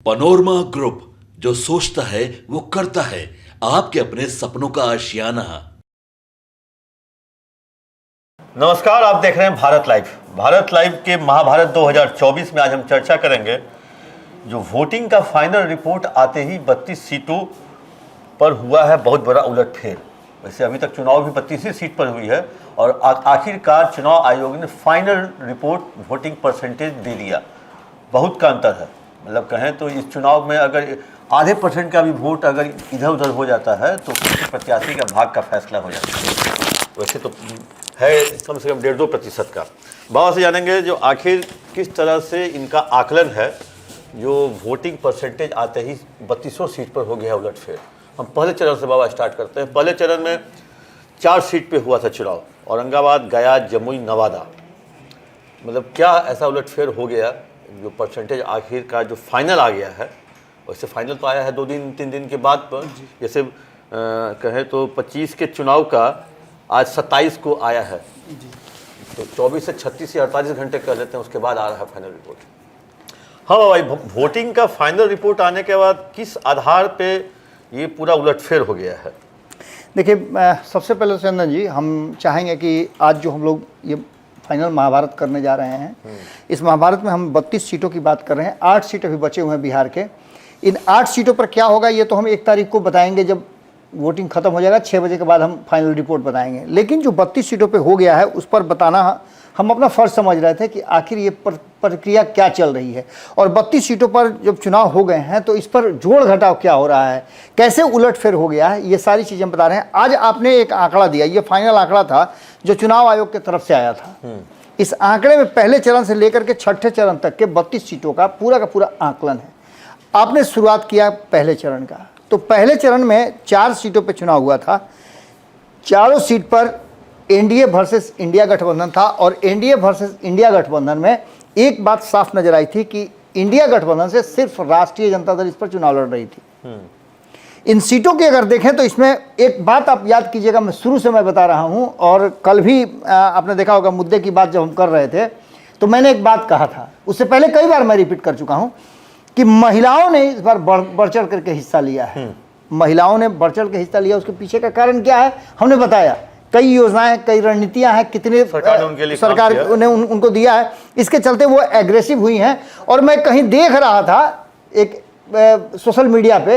Panorama group, जो सोचता है वो करता है। आपके अपने सपनों का आशियाना। नमस्कार, आप देख रहे हैं भारत लाइव। भारत लाइव के महाभारत 2024 में आज हम चर्चा करेंगे जो वोटिंग का फाइनल रिपोर्ट आते ही 32 सीटों पर हुआ है बहुत बड़ा उलटफेर। वैसे अभी तक चुनाव भी 32 ही सीट पर हुई है और आखिरकार चुनाव आयोग ने फाइनल रिपोर्ट वोटिंग परसेंटेज दे दिया। बहुत का अंतर है, मतलब कहें तो इस चुनाव में अगर आधे % का भी वोट अगर इधर उधर हो जाता है तो किसी प्रत्याशी का भाग का फैसला हो जाता है। वैसे तो है कम से कम 1.5-2% का। बाबा से जानेंगे जो आखिर किस तरह से इनका आकलन है जो वोटिंग परसेंटेज आते ही 3200 सीट पर हो गया है उलटफेर। हम पहले चरण से बाबा स्टार्ट करते हैं। पहले चरण में 4 सीट पे हुआ था चुनाव, औरंगाबाद, गया, जमुई, नवादा। मतलब क्या ऐसा उलटफेर हो गया जो परसेंटेज आखिरकार जो फाइनल आ गया है। वैसे फाइनल तो आया है 2-3 दिन के बाद पर, जैसे कहें तो 25 के चुनाव का आज 27 को आया है, तो 24 से 36 या 48 घंटे कर लेते हैं, उसके बाद आ रहा है फाइनल रिपोर्ट। हाँ भाई, वोटिंग का फाइनल रिपोर्ट आने के बाद किस आधार पे ये पूरा उलटफेर हो गया है? देखिए, सबसे पहले चंदन जी, हम चाहेंगे कि आज जो हम लोग ये फाइनल महाभारत करने जा रहे हैं, इस महाभारत में हम 32 सीटों की बात कर रहे हैं। 8 सीट अभी बचे हुए हैं बिहार के। इन 8 सीटों पर क्या होगा ये तो हम 1 तारीख को बताएंगे, जब वोटिंग खत्म हो जाएगा 6 बजे के बाद हम फाइनल रिपोर्ट बताएंगे। लेकिन जो 32 सीटों पे हो गया है उस पर बताना हम अपना फ़र्ज समझ रहे थे कि आखिर ये प्रक्रिया क्या चल रही है, और 32 सीटों पर जब चुनाव हो गए हैं तो इस पर जोड़ घटाव क्या हो रहा है, कैसे उलटफेर हो गया है, ये सारी चीज़ें बता रहे हैं। आज आपने एक आंकड़ा दिया, ये फाइनल आंकड़ा था जो चुनाव आयोग की तरफ से आया था। इस आंकड़े में पहले चरण से लेकर के छठे चरण तक के 32 सीटों का पूरा आंकलन है। आपने शुरुआत किया पहले चरण का, तो पहले चरण में 4 सीटों पर चुनाव हुआ था। चारों सीट पर एनडीए वर्सेस इंडिया गठबंधन था, और एनडीए वर्सेस इंडिया गठबंधन में एक बात साफ नजर आई थी कि इंडिया गठबंधन से सिर्फ राष्ट्रीय जनता दल इस पर चुनाव लड़ रही थी। इन सीटों की अगर देखें तो इसमें एक बात आप याद कीजिएगा, मैं शुरू से मैं बता रहा हूं, और कल भी आपने देखा होगा मुद्दे की बात जब हम कर रहे थे तो मैंने एक बात कहा था, उससे पहले कई बार मैं रिपीट कर चुका हूं कि महिलाओं ने इस बार बढ़ चढ़ करके हिस्सा लिया है। महिलाओं ने बढ़ चढ़ के हिस्सा लिया, उसके पीछे का कारण क्या है हमने बताया। कई योजनाएं, कई रणनीतियां हैं, कितने सरकार ने उनको दिया है, इसके चलते वो एग्रेसिव हुई हैं। और मैं कहीं देख रहा था एक सोशल मीडिया पे,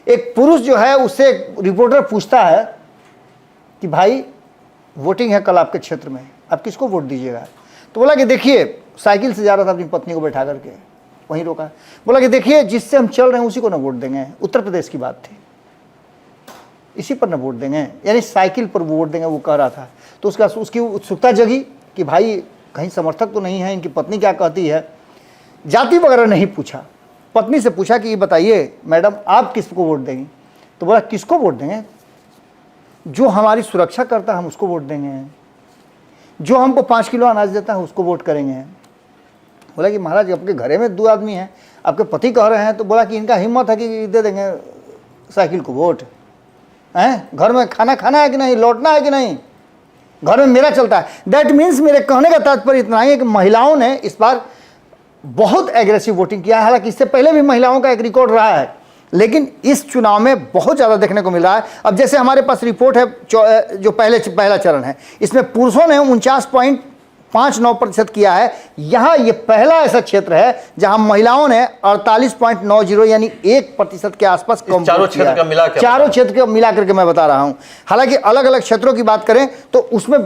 एक पुरुष जो है उससे रिपोर्टर पूछता है कि भाई वोटिंग है कल आपके क्षेत्र में, आप किसको वोट दीजिएगा? तो बोला कि देखिए, साइकिल से जा रहा था अपनी पत्नी को बैठा करके, वहीं रोका। बोला कि देखिए, जिससे हम चल रहे हैं उसी को ना वोट देंगे। उत्तर प्रदेश की बात थी, इसी पर ना वोट देंगे, यानी साइकिल पर वोट देंगे, वो कह रहा था। तो उसकी उत्सुकता जगी कि भाई कहीं समर्थक तो नहीं है, इनकी पत्नी क्या कहती है। जाति वगैरह नहीं पूछा, पत्नी से पूछा कि ये बताइए मैडम आप किसको वोट देंगी? तो बोला किसको वोट देंगे? जो हमारी सुरक्षा करता है हम उसको वोट देंगे, जो हमको 5 किलो अनाज देता है उसको वोट करेंगे। बोला कि महाराज आपके घरे में 2 आदमी हैं, आपके पति कह रहे हैं। तो बोला कि इनका हिम्मत है कि दे देंगे साइकिल को वोट? हैं, घर में खाना है कि नहीं, लौटना है कि नहीं, घर में मेरा चलता है। दैट मीन्स मेरे कहने का तात्पर्य इतना ही है कि महिलाओं ने इस बार बहुत एग्रेसिव वोटिंग किया है। हालांकि इससे पहले भी महिलाओं का एक रिकॉर्ड रहा है, लेकिन इस चुनाव में बहुत ज़्यादा देखने को मिल रहा है। अब जैसे हमारे पास रिपोर्ट है जो पहला चरण है, इसमें पुरुषों ने 49.59% किया है। यहाँ ये पहला ऐसा क्षेत्र है जहां महिलाओं ने 48.90 यानी 1% के आसपास कम। चारों क्षेत्र का मिला करके मैं बता रहा हूं। हालांकि अलग अलग क्षेत्रों की बात करें तो उसमें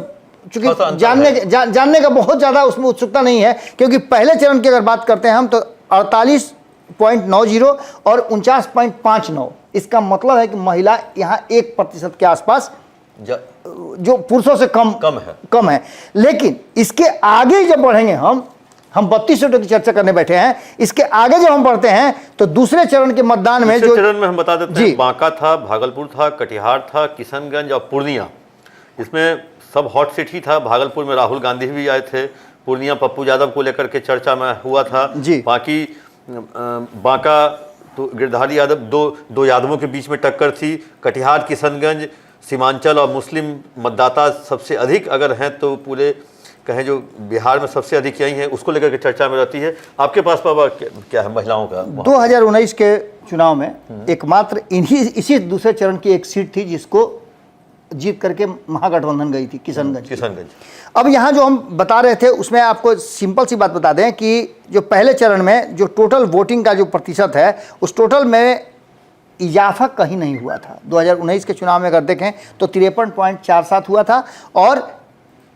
चूंकि जानने का बहुत ज़्यादा उसमें उत्सुकता नहीं है, क्योंकि पहले चरण की अगर बात करते हैं हम तो 48.90 और 49.59। इसका मतलब है कि महिला यहाँ 1% के आसपास जो पुरुषों से कम है। लेकिन इसके आगे जब बढ़ेंगे हम 32 सीटों की चर्चा करने बैठे हैं, इसके आगे जब हम बढ़ते हैं तो दूसरे चरण के मतदान में जो चरण में हम बता देते हैं, बांका था, भागलपुर था, कटिहार था, किशनगंज और पूर्णिया। इसमें सब हॉट सीट ही था। भागलपुर में राहुल गांधी भी आए थे, पूर्णिया पप्पू यादव को लेकर के चर्चा में हुआ था। बाकी बांका तो गिरधारी यादव, दो यादवों के बीच में टक्कर थी। कटिहार, किशनगंज, सीमांचल और मुस्लिम मतदाता सबसे अधिक अगर हैं तो पूरे कहें जो बिहार में सबसे अधिक यही है, उसको लेकर के चर्चा में रहती है। आपके पास बाबा क्या है महिलाओं का? 2019 के चुनाव में एकमात्र इसी दूसरे चरण की एक सीट थी जिसको जीत करके महागठबंधन गई थी, किशनगंज। अब यहाँ जो हम बता रहे थे उसमें आपको सिंपल सी बात बता दें कि जो पहले चरण में जो टोटल वोटिंग का जो प्रतिशत है उस टोटल में इजाफा कहीं नहीं हुआ था। 2019 के चुनाव में अगर देखें तो 53.47 हुआ था और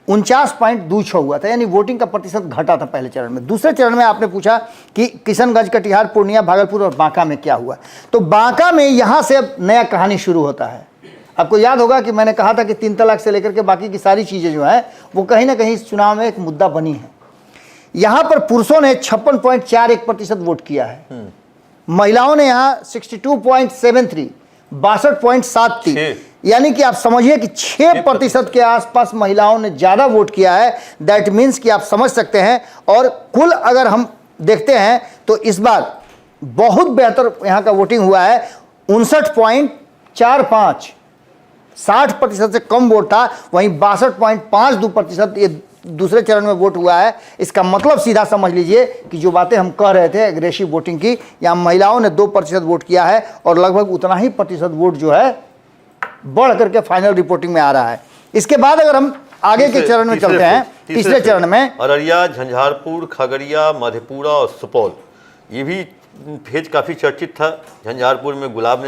49.26 हुआ था, यानी वोटिंग का प्रतिशत घटा था पहले चरण में। दूसरे चरण में आपने पूछा कि किशनगंज, कटिहार, पूर्णिया, भागलपुर और बांका में क्या हुआ, तो बांका में यहाँ से अब नया कहानी शुरू होता है। आपको याद होगा कि मैंने कहा था कि 3 तलाक से लेकर के बाकी की सारी चीज़ें जो है वो कहीं ना कहीं इस चुनाव में एक मुद्दा बनी है। यहाँ पर पुरुषों ने 56.41% वोट किया है, महिलाओं ने यहाँ 62.73, 62.73, यानी कि आप समझिए कि 6% के आसपास महिलाओं ने ज़्यादा वोट किया है। दैट मीन्स कि आप समझ सकते हैं। और कुल अगर हम देखते हैं तो इस बार बहुत बेहतर यहाँ का वोटिंग हुआ है, 59.45, 60% से कम वोट था, वहीं 62.52% ये दूसरे चरण में वोट हुआ है। इसका मतलब सीधा समझ लीजिए कि जो बातें हम कह रहे थे एग्रेसिव वोटिंग की, यहाँ महिलाओं ने 2% वोट किया है और लगभग उतना ही प्रतिशत वोट जो है बढ़ करके फाइनल रिपोर्टिंग में आ रहा है। इसके बाद अगर हम आगे के चरण में चलते हैं, तीसरे चरण में अररिया, झंझारपुर, खगड़िया, मधेपुरा और सुपौल, ये भी फेज काफ़ी चर्चित था। झंझारपुर में गुलाब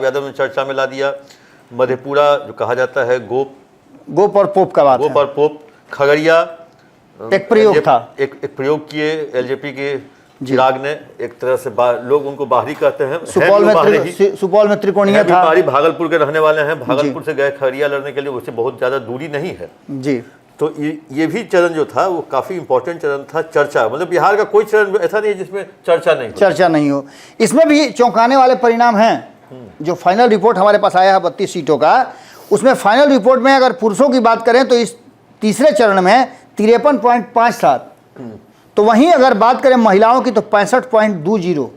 यादव ने चर्चा में ला दिया। मधेपुरा जो कहा जाता है गोप और पोप का बात, गोप और पोप। खगड़िया एक प्रयोग था, एक प्रयोग किए एलजेपी के चिराग ने, एक तरह से लोग उनको बाहरी कहते हैं। सुपौल में त्रिकोणीय था। भागलपुर के रहने वाले हैं, भागलपुर से गए खगड़िया लड़ने के लिए, उससे बहुत ज़्यादा दूरी नहीं है जी। तो ये भी चरण जो था वो काफ़ी इंपॉर्टेंट चरण था। चर्चा मतलब बिहार का कोई चरण ऐसा नहीं जिसमें चर्चा नहीं हो। इसमें भी चौंकाने वाले परिणाम हैं। जो फाइनल रिपोर्ट हमारे पास आया है 32 सीटों का, उसमें फाइनल रिपोर्ट में अगर पुरुषों की बात करें तो इस तीसरे चरण में 53.57, तो वहीं अगर बात करें महिलाओं की तो 65.20।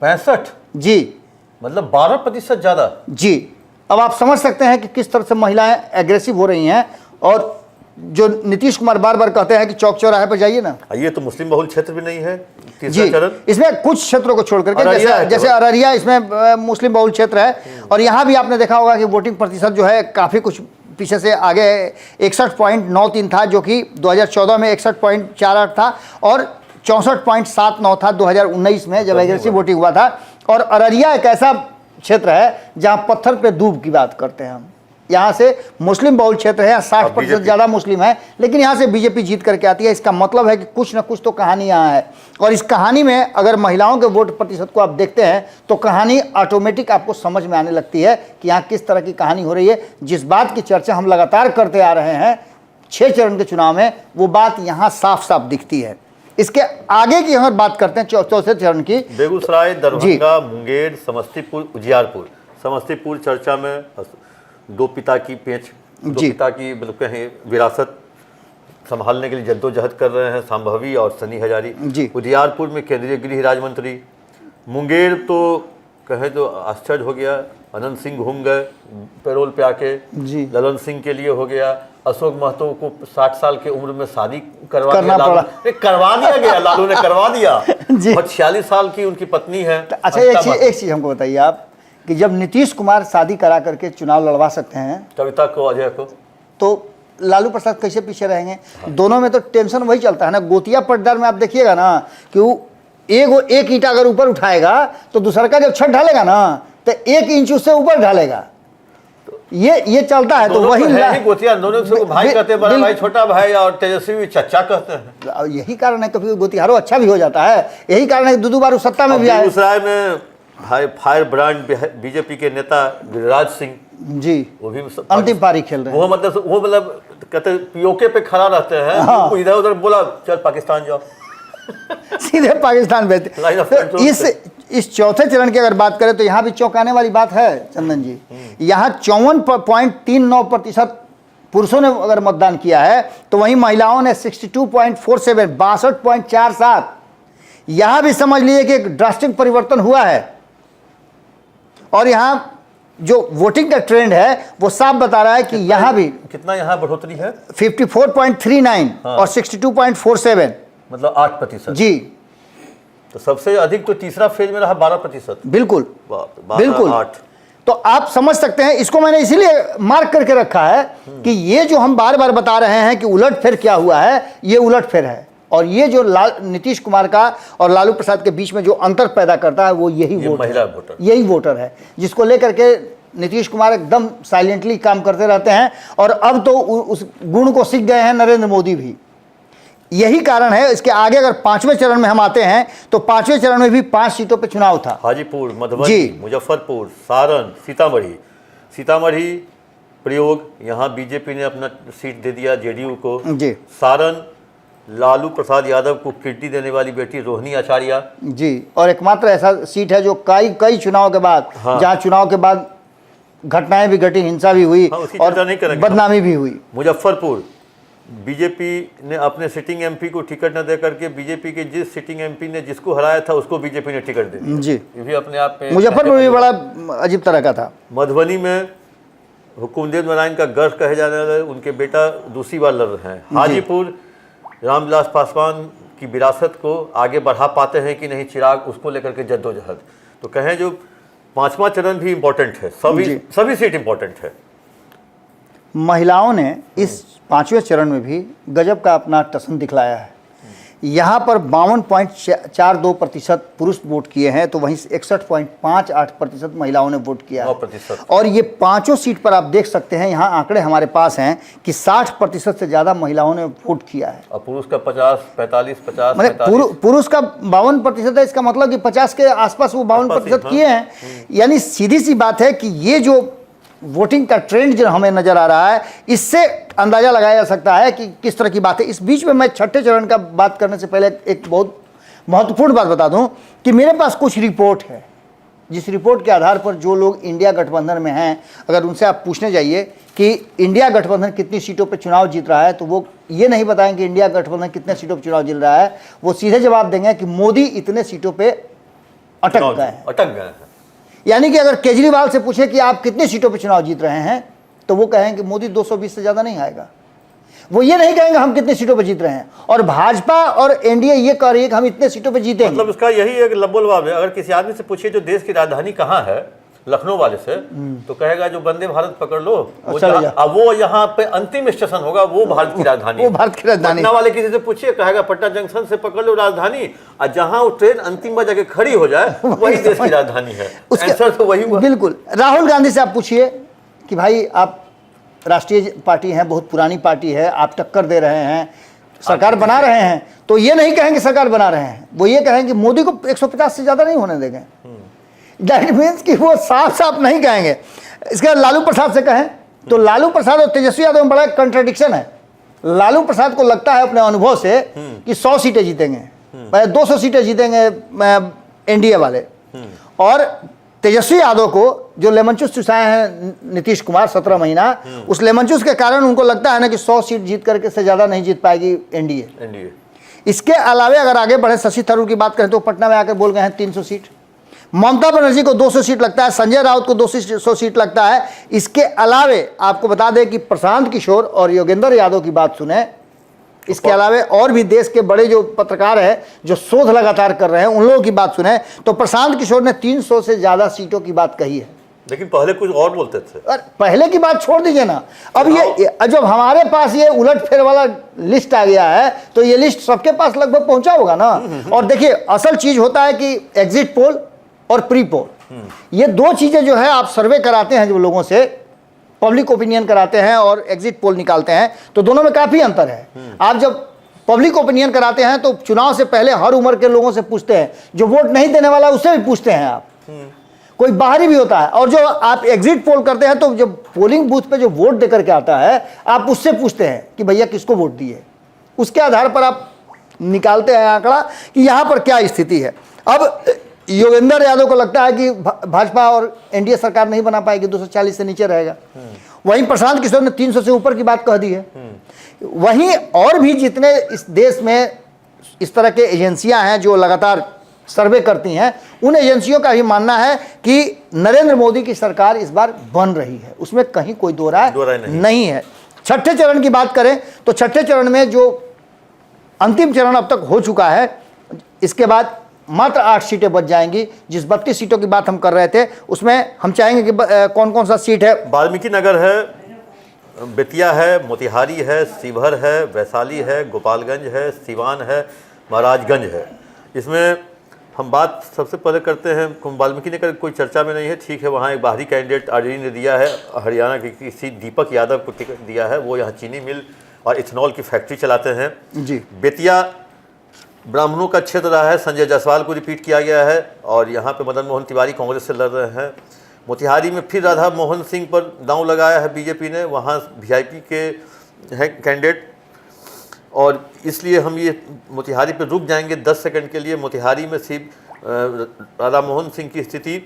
65 जी, मतलब 12% ज़्यादा जी। अब आप समझ सकते हैं कि किस तरह से महिलाएं एग्रेसिव हो रही हैं। और जो नीतीश कुमार बार बार कहते हैं कि चौक चौराहे पर जाइए ना, ये तो मुस्लिम बहुल क्षेत्र भी नहीं है जी। इसमें कुछ क्षेत्रों को छोड़ करके जैसे अररिया, इसमें मुस्लिम बहुल क्षेत्र है और यहाँ भी आपने देखा होगा कि वोटिंग प्रतिशत जो है काफ़ी कुछ पीछे से आगे 61.93 था, जो कि 2014 में 61.48 था और 64.79 था 2019 में जब एग्रेसिव वोटिंग हुआ था। और अररिया एक ऐसा क्षेत्र है जहाँ पत्थर पे दूब की बात करते हैं हम। यहाँ से मुस्लिम बहुल क्षेत्र है, 60% ज़्यादा मुस्लिम है, लेकिन यहाँ से बीजेपी जीत करके आती है। इसका मतलब है कि कुछ ना कुछ तो कहानी यहाँ है। और इस कहानी में अगर महिलाओं के वोट प्रतिशत को आप देखते हैं तो कहानी ऑटोमेटिक आपको समझ में आने लगती है कि यहाँ किस तरह की कहानी हो रही है। जिस बात की चर्चा हम लगातार करते आ रहे हैं 6 चरण के चुनाव में, वो बात यहाँ साफ साफ दिखती है। इसके आगे की अगर बात करते हैं चौथे चरण की, बेगूसराय, दरभंगा, मुंगेर, समस्तीपुर, उजियारपुर। समस्तीपुर चर्चा में दो पिता की मतलब कहें विरासत संभालने के लिए जद्दोजहद कर रहे हैं संभवी और सनी हजारी। उजियारपुर में केंद्रीय गृह राज्य मंत्री। मुंगेर तो कहें तो आश्चर्य हो गया, अनंत सिंह घूम गए पैरोल पे आके, ललन सिंह के लिए हो गया। अशोक महतो को 60 साल की उम्र में शादी करवा दिया गया, लालू ने करवा दिया। और 46 साल की उनकी पत्नी है। अच्छा, एक चीज हमको बताइए आप कि जब नीतीश कुमार शादी करा करके चुनाव लड़वा सकते हैं कविता को, अजय को, तो लालू प्रसाद कैसे पीछे रहेंगे? हाँ। दोनों में तो टेंशन वही चलता है ना। गोतिया पटदार में आप देखिएगा ना कि वो एक ईंटा अगर ऊपर उठाएगा तो दूसरा का जब छत ढालेगा ना तो 1 इंच उससे ऊपर ढालेगा। ये चलता है। तो वही गोतिया दोनों भाई कहते हैं, बड़ा भाई छोटा भाई, और तेजस्वी चचा कहते हैं। यही कारण है कभी गोतिहारो अच्छा भी हो जाता है। यही कारण है 2 बार सत्ता में भी आए। बेगूसराय में फायर ब्रांड बीजेपी के नेता गिरिराज सिंह जी, वो भी अंतिम पारी खेल रहे हैं। वो मतलब कहते पीओके पे खड़ा रहते हैं। हाँ। इधर उधर बोला चल पाकिस्तान जाओ सीधे पाकिस्तान भेजते। तो इस चौथे चरण की अगर बात करें तो यहाँ भी चौंकाने वाली बात है चंदन जी। यहाँ 54.39% पुरुषों ने अगर मतदान किया है तो वहीं महिलाओं ने 62.47, 62.47। यहाँ भी समझ लीजिए कि एक ड्रास्टिक परिवर्तन हुआ है। और यहाँ जो वोटिंग का ट्रेंड है वो साफ बता रहा है कि यहाँ भी कितना यहाँ बढ़ोतरी है? 54.39 और 62.47, मतलब 8%। जी तो सबसे अधिक तो तीसरा फेज में रहा 12%। बिल्कुल 12, बिल्कुल। 8। तो आप समझ सकते हैं, इसको मैंने इसीलिए मार्क करके रखा है कि ये जो हम बार बार बता रहे हैं कि उलटफेर क्या हुआ है, ये उलटफेर है। और ये जो नीतीश कुमार का और लालू प्रसाद के बीच में जो अंतर पैदा करता है वो यही महिला वोटर, यही वोटर है, जिसको लेकर के नीतीश कुमार एकदम साइलेंटली काम करते रहते हैं। और अब तो उस गुण को सीख गए हैं नरेंद्र मोदी भी। यही कारण है। इसके आगे अगर 5वें चरण में हम आते हैं तो 5वें चरण में भी 5 सीटों पर चुनाव था। हाजीपुर, मधुबनी, मुजफ्फरपुर, सारण, सीतामढ़ी प्रयोग, यहाँ बीजेपी ने अपना सीट दे दिया जेडीयू को। जी सारण लालू प्रसाद यादव को कीर्ति देने वाली बेटी रोहिणी आचार्य जी, और एकमात्र ऐसा सीट है जो कई चुनाव के बाद, जहां चुनाव के बाद घटनाएं भी घटी, हिंसा भी हुई और बदनामी भी हुई। मुजफ्फरपुर बीजेपी ने अपने सिटिंग एमपी को टिकट न दे करके बीजेपी के जिस सिटिंग एमपी ने जिसको हराया था उसको बीजेपी ने टिकट दे दिया। जी, ये भी अपने आप में मुजफ्फरपुर भी बड़ा अजीब तरह का था। मधुबनी में हुकुमदेव नारायण का गर्व कहे जाने वाले उनके बेटा दूसरी बार लड़ रहे हैं। हाजीपुर रामविलास पासवान की विरासत को आगे बढ़ा पाते हैं कि नहीं चिराग, उसको लेकर के जद्दोजहद। तो कहें जो 5वां चरण भी इम्पोर्टेंट है, सभी सीट इम्पोर्टेंट है। महिलाओं ने इस 5वें चरण में भी गजब का अपना टसन दिखलाया है। यहाँ पर 52.42% पुरुष वोट किए हैं, तो वहीं 61.58% महिलाओं ने वोट किया है। और ये 5 सीट पर आप देख सकते हैं, यहाँ आंकड़े हमारे पास हैं कि 60% से ज़्यादा महिलाओं ने वोट किया है। और पुरुष का 50, 45, 50, मतलब पुरुष का 52% है। इसका मतलब कि 50 के आसपास वो 52% किए हैं। यानी सीधी सी बात है कि ये जो वोटिंग का ट्रेंड जो हमें नजर आ रहा है, इससे अंदाजा लगाया जा सकता है कि किस तरह की बात है। इस बीच में मैं 6ठे चरण का बात करने से पहले एक बहुत महत्वपूर्ण बात बता दूं कि मेरे पास कुछ रिपोर्ट है, जिस रिपोर्ट के आधार पर जो लोग इंडिया गठबंधन में हैं, अगर उनसे आप पूछने जाइए कि इंडिया गठबंधन कितनी सीटों पर चुनाव जीत रहा है, तो वो ये नहीं बताएंगे इंडिया गठबंधन कितने सीटों पर चुनाव जीत रहा है। वो सीधे जवाब देंगे कि मोदी इतने सीटों पर अटक गए हैं। यानी कि अगर केजरीवाल से पूछे कि आप कितनी सीटों पर चुनाव जीत रहे हैं, तो वो कहेंगे मोदी 220 से ज़्यादा नहीं आएगा। वो ये नहीं कहेंगे हम कितनी सीटों पर जीत रहे हैं। और भाजपा और एनडीए ये कह रही है कि हम इतने सीटों पर जीतेंगे। मतलब उसका यही एक लब्बोलवाब है। अगर किसी आदमी से पूछिए जो देश की राजधानी कहाँ है, लखनऊ वाले से, तो कहेगा जो वंदे भारत पकड़ लो, वो यहाँ पे अंतिम स्टेशन होगा, वो भारत की राजधानी। वो भारत की राजधानी। पटना वाले किसी से पूछिए, कहेगा पटना जंक्शन से पकड़ लो राजधानी, और जहाँ वो ट्रेन अंतिम बार जाके खड़ी हो जाए वही देश की राजधानी है। आंसर तो वही हुआ। बिल्कुल। राहुल गांधी से आप पूछिए कि भाई आप राष्ट्रीय पार्टी हैं, बहुत पुरानी पार्टी है, आप टक्कर दे रहे हैं, सरकार बना रहे हैं, तो ये नहीं कहेंगे सरकार बना रहे हैं, वो ये कहेंगे मोदी को 150 से ज़्यादा नहीं होने देंगे। दैट मीन्स कि वो साफ साफ नहीं कहेंगे। इसके बाद लालू प्रसाद से कहें तो लालू प्रसाद और तेजस्वी यादव में बड़ा कंट्राडिक्शन है। लालू प्रसाद को लगता है अपने अनुभव से कि 100 सीटें जीतेंगे, 200 सीटें जीतेंगे एनडीए वाले, और तेजस्वी यादव को जो लेमन चूस चुसाए हैं नीतीश कुमार 17 महीना, उस लेमन चूस के कारण उनको लगता है ना कि 100 सीट जीत करके से ज़्यादा नहीं जीत पाएगी एनडीए। इसके अलावे अगर आगे बढ़े, शशि थरूर की बात करें तो पटना में आकर बोल गए हैं 300 सीट। ममता बनर्जी को 200 सीट लगता है, संजय राउत को 200 सीट लगता है। इसके अलावे आपको बता दें कि प्रशांत किशोर और योगेंद्र यादव की बात सुने, इसके अलावे और भी देश के बड़े जो पत्रकार हैं जो शोध लगातार कर रहे हैं, उन लोगों की बात सुने तो प्रशांत किशोर ने 300 से ज़्यादा सीटों की बात कही है। लेकिन पहले कुछ और बोलते थे। पहले की बात छोड़ दीजिए ना, अब ये जब हमारे पास ये उलटफेर वाला लिस्ट आ गया है तो ये लिस्ट सबके पास लगभग पहुंचा होगा ना। और देखिए असल चीज होता है कि एग्जिट पोल और प्री पोल, ये दो चीजें जो है आप सर्वे कराते हैं जो लोगों से, पब्लिक ओपिनियन कराते हैं और एग्जिट पोल निकालते हैं, तो दोनों में काफी अंतर है। आप जब पब्लिक ओपिनियन कराते हैं तो चुनाव से पहले हर उम्र के लोगों से पूछते हैं, जो वोट नहीं देने वाला उससे भी पूछते हैं आप, कोई बाहरी भी होता है। और जो आप एग्जिट पोल करते हैं तो जब पोलिंग बूथ पे जो वोट देकर के आता है आप उससे पूछते हैं कि भैया किसको वोट दिए, उसके आधार पर आप निकालते हैं आंकड़ा कि यहाँ पर क्या स्थिति है। अब योगेंद्र यादव को लगता है कि भाजपा और एनडीए सरकार नहीं बना पाएगी, 240 से नीचे रहेगा। वहीं प्रशांत किशोर ने 300 से ऊपर की बात कह दी है। वहीं और भी जितने इस देश में इस तरह के एजेंसियां हैं जो लगातार सर्वे करती हैं, उन एजेंसियों का भी मानना है कि नरेंद्र मोदी की सरकार इस बार बन रही है, उसमें कहीं कोई दो राय नहीं है। छठे चरण की बात करें तो छठे चरण में जो अंतिम चरण अब तक हो चुका है, इसके बाद मात्र 8 सीटें बच जाएंगी। जिस 32 सीटों की बात हम कर रहे थे उसमें हम चाहेंगे कि कौन कौन सा सीट है। वाल्मीकि नगर है, बेतिया है, मोतिहारी है, शिवहर है, वैशाली है, गोपालगंज है, सिवान है, महाराजगंज है। इसमें हम बात सबसे पहले करते हैं, वाल्मीकि नगर कोई चर्चा में नहीं है, ठीक है, वहाँ एक बाहरी कैंडिडेट आरजेडी ने दिया है, हरियाणा की किसी दीपक यादव को टिकट दिया है, वो यहाँ चीनी मिल और इथेनॉल की फैक्ट्री चलाते हैं जी। बेतिया ब्राह्मणों का क्षेत्र रहा है, संजय जायसवाल को रिपीट किया गया है और यहाँ पे मदन मोहन तिवारी कांग्रेस से लड़ रहे हैं। मोतिहारी में फिर राधा मोहन सिंह पर दांव लगाया है बीजेपी ने, वहाँ वीआईपी के हैं कैंडिडेट और इसलिए हम ये मोतिहारी पे रुक जाएंगे 10 सेकंड के लिए। मोतिहारी में सिर्फ राधा मोहन सिंह की स्थिति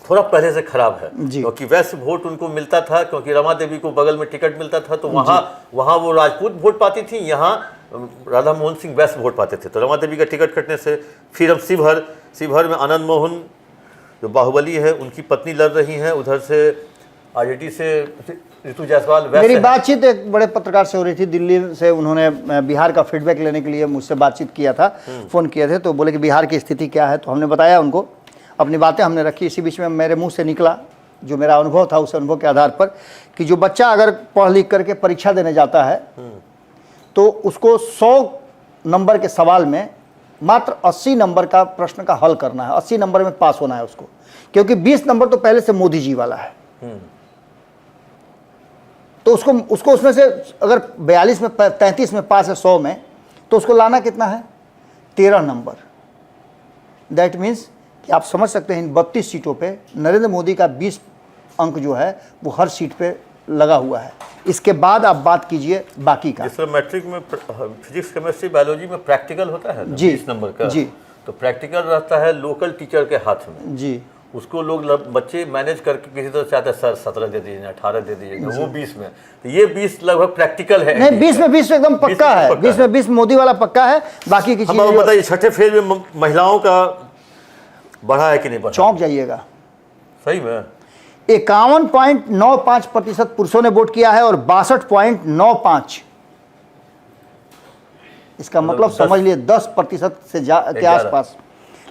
थोड़ा पहले से खराब है क्योंकि वैसे वोट उनको मिलता था, क्योंकि रमा देवी को बगल में टिकट मिलता था तो वहाँ वो राजपूत वोट पाती थी, यहाँ राधा मोहन सिंह वैसे वोट पाते थे। तो रमा देवी का टिकट कटने से फिर हम शिवहर में आनंद मोहन जो बाहुबली है उनकी पत्नी लड़ रही हैं, उधर से आरजेडी से ऋतु जायसवाल। मेरी बातचीत एक बड़े पत्रकार से हो रही थी दिल्ली से, उन्होंने बिहार का फीडबैक लेने के लिए मुझसे बातचीत किया था, फ़ोन किए थे, तो बोले कि बिहार की स्थिति क्या है। तो हमने बताया उनको, अपनी बातें हमने रखी। इसी बीच में मेरे मुंह से निकला जो मेरा अनुभव था, उस अनुभव के आधार पर कि जो बच्चा अगर पढ़ लिख करके परीक्षा देने जाता है तो उसको 100 नंबर के सवाल में मात्र 80 नंबर का प्रश्न का हल करना है, 80 नंबर में पास होना है उसको, क्योंकि 20 नंबर तो पहले से मोदी जी वाला है। तो उसको उसमें से अगर 42 में 33 में पास है 100 में, तो उसको लाना कितना है 13 नंबर। दैट मीन्स कि आप समझ सकते हैं इन 32 सीटों पे नरेंद्र मोदी का 20 अंक जो है वो हर सीट पे लगा हुआ है। इसके बाद आप बात कीजिए बाकी का। जिस तरह मैट्रिक में फिजिक्स केमिस्ट्री बायोलॉजी में प्रैक्टिकल होता है 20 नंबर का जी, तो प्रैक्टिकल रहता है लोकल टीचर के हाथ में जी, उसको लोग बच्चे मैनेज करके किसी तरह चाहते हैं सर 17 दे दीजिए 18 दे दीजिएगा, वो 20 में, तो ये 20 लगभग प्रैक्टिकल है। नहीं 20 में 20 एकदम पक्का है, 20 में 20 मोदी वाला पक्का है। बाकी की चीजें बताइए छठे फेज में महिलाओं का बढ़ा है कि नहीं बढ़ा? चौंक जाइएगा, सही में 51.95% पुरुषों ने वोट किया है और 62.95, इसका मतलब समझ लिए 10% से के आसपास,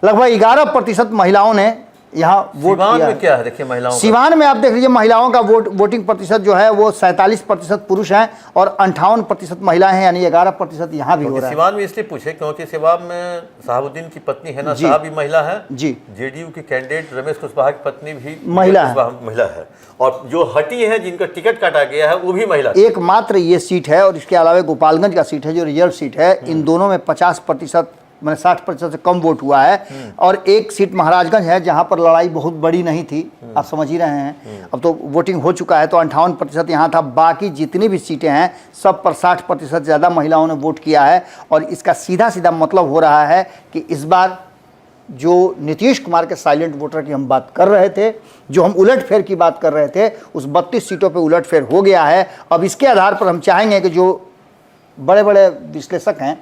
लगभग 11% महिलाओं ने यहाँ वोट किया है। क्या है देखिए महिलाओं, सिवान में आप देख लीजिए महिलाओं का वोटिंग प्रतिशत जो है वो 47% पुरुष हैं और 58% महिलाएं हैं, यानी 11% यहाँ भी हो रहा है। सिवान में इसलिए पूछे क्योंकि सिवान में साहबुद्दीन की पत्नी है ना, साहब भी महिला है जी, जेडीयू की कैंडिडेट रमेश कुशवाहा की पत्नी भी महिला है और जो हटी है जिनका टिकट काटा गया है वो भी महिला। एकमात्र ये सीट है और इसके अलावा गोपालगंज का सीट है जो रिजर्व सीट है। इन दोनों में 50% मैंने 60% से कम वोट हुआ है और एक सीट महाराजगंज है जहां पर लड़ाई बहुत बड़ी नहीं थी, आप समझ ही रहे हैं। अब तो वोटिंग हो चुका है तो 58% यहाँ था। बाकी जितनी भी सीटें हैं सब पर 60% ज़्यादा महिलाओं ने वोट किया है और इसका सीधा सीधा मतलब हो रहा है कि इस बार जो नीतीश कुमार के साइलेंट वोटर की हम बात कर रहे थे, जो हम उलटफेर की बात कर रहे थे, उस 32 सीटों पर उलटफेर हो गया है। अब इसके आधार पर हम चाहेंगे कि जो बड़े बड़े विश्लेषक हैं,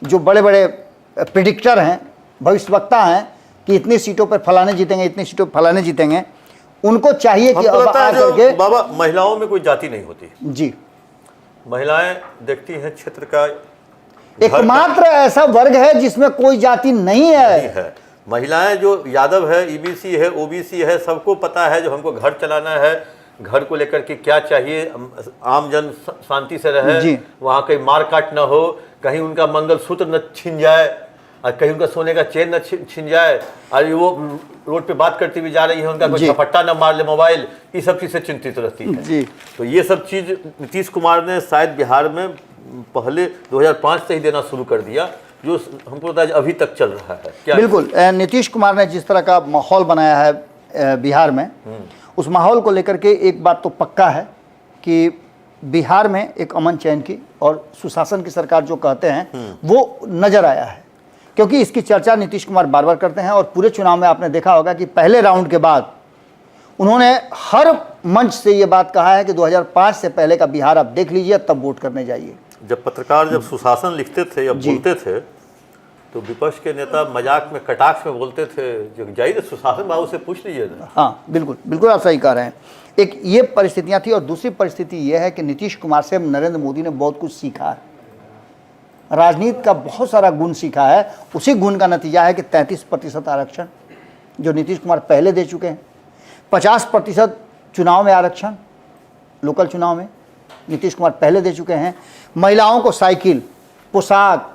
जो बड़े बड़े प्रिडिक्टर हैं, भविष्यवक्ता हैं कि इतनी सीटों पर फलाने जीतेंगे, इतनी सीटों पर फलाने जीतेंगे, उनको चाहिए कि अब आकर के बाबा महिलाओं में कोई जाति नहीं होती जी, महिलाएं देखती हैं क्षेत्र का एकमात्र ऐसा वर्ग है जिसमें कोई जाति नहीं है। महिलाएं जो यादव है, ईबीसी है, ओबीसी है, सबको पता है जो हमको घर चलाना है, घर को लेकर के क्या चाहिए, आम जन शांति से रहे, वहाँ कहीं मार काट न हो, कहीं उनका मंगलसूत्र न छिन जाए और कहीं उनका सोने का चेन न छिन जाए और वो रोड पे बात करती हुई जा रही है उनका कोई झपट्टा न मार ले मोबाइल, ये सब चीज़ से चिंतित रहती है जी। तो ये सब चीज़ नीतीश कुमार ने शायद बिहार में पहले 2005 से ही देना शुरू कर दिया, जो हमको पता है अभी तक चल रहा है। क्या बिल्कुल नीतीश कुमार ने जिस तरह का माहौल बनाया है बिहार में, उस माहौल को लेकर के एक बात तो पक्का है कि बिहार में एक अमन चैन की और सुशासन की सरकार जो कहते हैं वो नजर आया है, क्योंकि इसकी चर्चा नीतीश कुमार बार बार करते हैं और पूरे चुनाव में आपने देखा होगा कि पहले राउंड के बाद उन्होंने हर मंच से ये बात कहा है कि 2005 से पहले का बिहार आप देख लीजिए, तब वोट करने जाइए। जब पत्रकार जब सुशासन लिखते थे या बोलते थे तो विपक्ष के नेता मजाक में कटाक्ष में बोलते थे जो जाइए सुशासन बाबू से पूछ लीजिए ना। हाँ बिल्कुल बिल्कुल आप सही कह रहे हैं। एक ये परिस्थितियां थी और दूसरी परिस्थिति ये है कि नीतीश कुमार से नरेंद्र मोदी ने बहुत कुछ सीखा है, राजनीति का बहुत सारा गुण सीखा है। उसी गुण का नतीजा है कि 33% आरक्षण जो नीतीश कुमार पहले दे चुके हैं, 50% चुनाव में आरक्षण, लोकल चुनाव में नीतीश कुमार पहले दे चुके हैं। महिलाओं को साइकिल, पोशाक,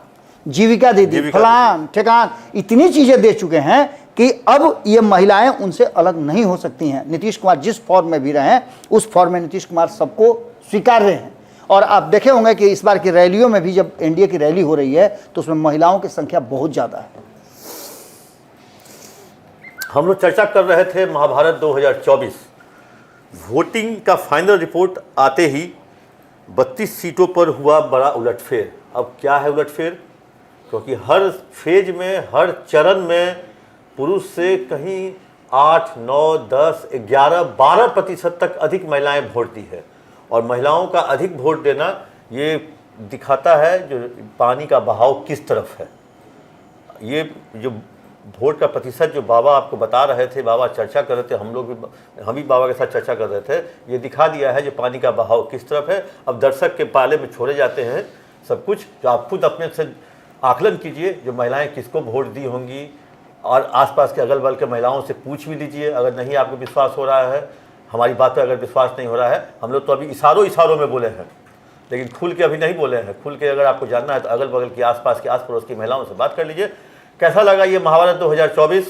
जीविका दे दी, फलान ठेकान, इतनी चीजें दे चुके हैं कि अब ये महिलाएं उनसे अलग नहीं हो सकती हैं। नीतीश कुमार जिस फॉर्म में भी रहे उस फॉर्म में नीतीश कुमार सबको स्वीकार रहे हैं। और आप देखे होंगे कि इस बार की रैलियों में भी जब एनडीए की रैली हो रही है तो उसमें महिलाओं की संख्या बहुत ज्यादा है। हम लोग चर्चा कर रहे थे महाभारत 2024 वोटिंग का फाइनल रिपोर्ट आते ही 32 सीटों पर हुआ बड़ा उलटफेर। अब क्या है उलटफेर? क्योंकि हर फेज में, हर चरण में पुरुष से कहीं 8, 9, 10, 11, 12% तक अधिक महिलाएं वोट दी है। और महिलाओं का अधिक वोट देना ये दिखाता है जो पानी का बहाव किस तरफ है। ये जो वोट का प्रतिशत जो बाबा आपको बता रहे थे, बाबा चर्चा कर रहे थे, हम भी बाबा के साथ चर्चा कर रहे थे, ये दिखा दिया है जो पानी का बहाव किस तरफ है। अब दर्शक के पाले में छोड़े जाते हैं सब कुछ, जो आप खुद अपने से आकलन कीजिए जो महिलाएं किसको वोट दी होंगी और आसपास के अगल बगल के महिलाओं से पूछ भी लीजिए। अगर नहीं आपको विश्वास हो रहा है, हमारी बात पर अगर विश्वास नहीं हो रहा है, हम लोग तो अभी इशारों में बोले हैं, लेकिन खुल के अभी नहीं बोले हैं। खुल के अगर आपको जानना है तो अगल बगल की आसपास के आस पड़ोस की महिलाओं से बात कर लीजिए। कैसा लगा ये महाभारत 2024?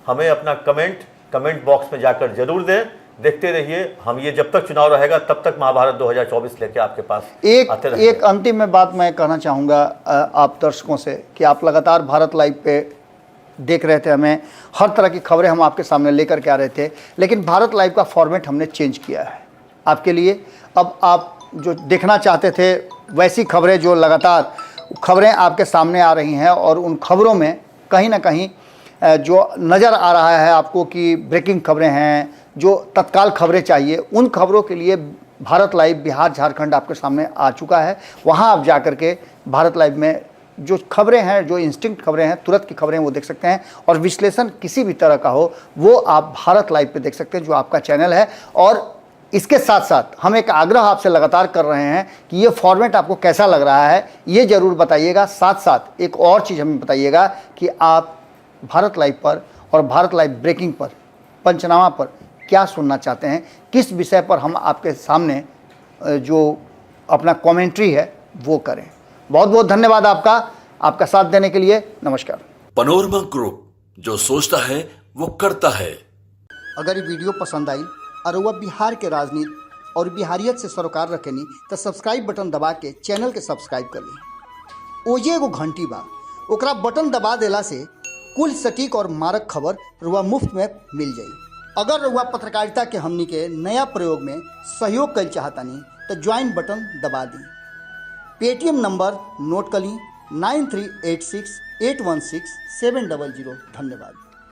हमें अपना कमेंट बॉक्स में जाकर जरूर दें। देखते रहिए, हम ये जब तक चुनाव रहेगा तब तक महाभारत 2024 लेके आपके पास आते रहेंगे। एक अंतिम में बात मैं कहना चाहूँगा आप दर्शकों से कि आप लगातार भारत लाइव पे देख रहे थे, हमें हर तरह की खबरें हम आपके सामने लेकर के आ रहे थे, लेकिन भारत लाइव का फॉर्मेट हमने चेंज किया है आपके लिए। अब आप जो देखना चाहते थे वैसी खबरें, जो लगातार खबरें आपके सामने आ रही हैं और उन खबरों में कहीं ना कहीं जो नज़र आ रहा है आपको कि ब्रेकिंग खबरें हैं, जो तत्काल खबरें चाहिए, उन खबरों के लिए भारत लाइव बिहार झारखंड आपके सामने आ चुका है। वहाँ आप जा कर के भारत लाइव में जो खबरें हैं, जो इंस्टिंक्ट खबरें हैं, तुरंत की खबरें वो देख सकते हैं। और विश्लेषण किसी भी तरह का हो वो आप भारत लाइव पे देख सकते हैं, जो आपका चैनल है। और इसके साथ साथ हम एक आग्रह आपसे लगातार कर रहे हैं कि ये फॉर्मेट आपको कैसा लग रहा है ये ज़रूर बताइएगा। साथ साथ एक और चीज़ हमें बताइएगा कि आप भारत लाइव पर और भारत लाइव ब्रेकिंग पर, पंचनामा पर क्या सुनना चाहते हैं, किस विषय पर हम आपके सामने जो अपना कमेंट्री है वो करें। बहुत बहुत धन्यवाद आपका साथ देने के लिए। नमस्कार। पनोरमा ग्रुप, जो सोचता है वो करता है। अगर ये वीडियो पसंद आई और वह बिहार के राजनीति और बिहारियत से सरोकार रखेनी तो सब्सक्राइब बटन दबा के चैनल के सब्सक्राइब कर ली। ओजे एगो घंटी बा, ओकरा बटन दबा देला से कुल सटीक और मारक खबर रुआ मुफ्त में मिल जाई। अगर रुआ पत्रकारिता के हमनी के नया प्रयोग में सहयोग कर चाहतानी तो ज्वाइन बटन दबा दी। पेटीएम नंबर नोट कर ली 9386816700। धन्यवाद।